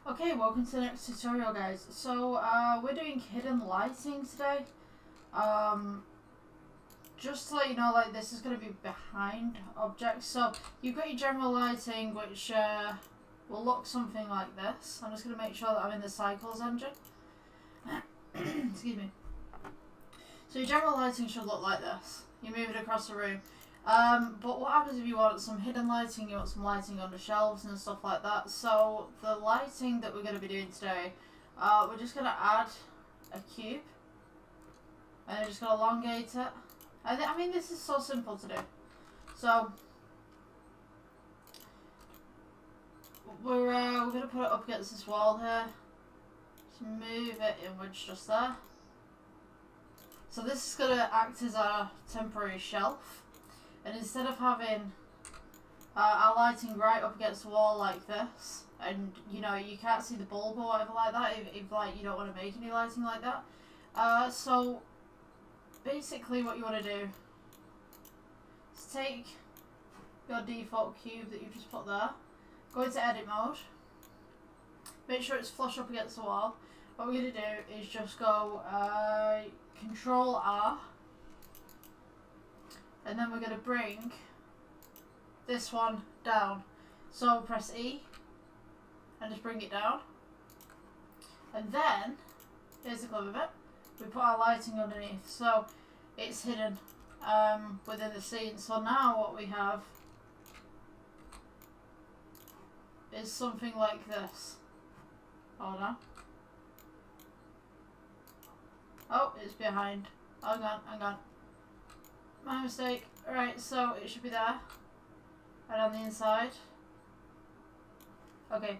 Okay, welcome to the next tutorial, guys. So we're doing hidden lighting today. Just to let you know, like, this is going to be behind objects. So you've got your general lighting, which will look something like this. I'm just going to make sure that I'm in the cycles engine. Excuse me. So your general lighting should look like this. You move it across the room. But what happens if you want some hidden lighting, you want some lighting on the shelves and stuff like that. So the lighting that we're going to be doing today, we're just going to add a cube. And we're just going to elongate it. I mean, this is so simple to do. So we're going to put it up against this wall here. Just move it inwards just there. So this is going to act as our temporary shelf. And instead of having our lighting right up against the wall like this, and you know you can't see the bulb or whatever like that, if like you don't want to make any lighting like that, so basically what you want to do is take your default cube that you've just put there, go into edit mode, make sure it's flush up against the wall. What we're going to do is just go Control R. And then we're going to bring this one down. So press E and just bring it down. And then, here's the clever bit, we put our lighting underneath. So it's hidden within the scene. So now what we have is something like this. Hold on. Oh, it's behind. Hang on. My mistake. Alright, so it should be there. And on the inside. Okay.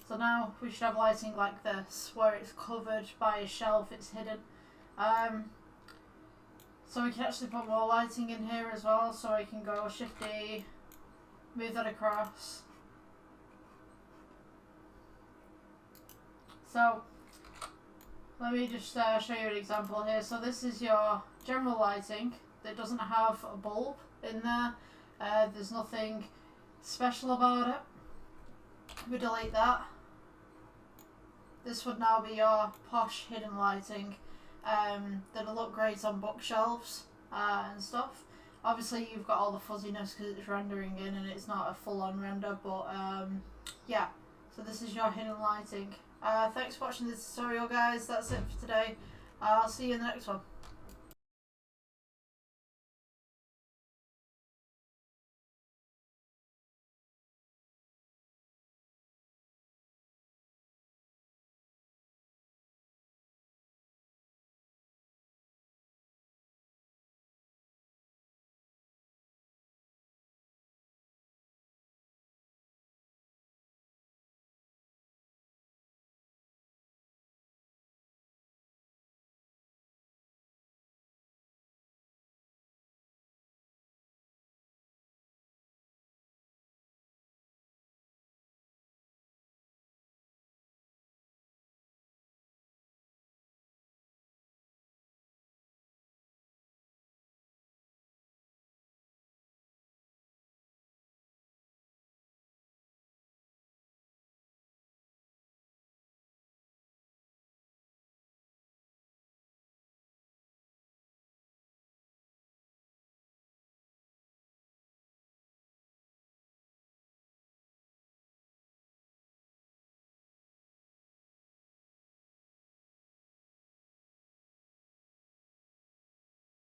So now we should have lighting like this, where it's covered by a shelf, it's hidden. So we can actually put more lighting in here as well, so I can go Shift D, move that across. So let me just show you an example here. So this is your general lighting. That doesn't have a bulb in there. There's nothing special about it. We delete that. This would now be your posh hidden lighting that'll look great on bookshelves and stuff. Obviously you've got all the fuzziness because it's rendering in and it's not a full-on render, but yeah, so this is your hidden lighting. Thanks for watching this tutorial, guys. That's it for today. I'll see you in the next one.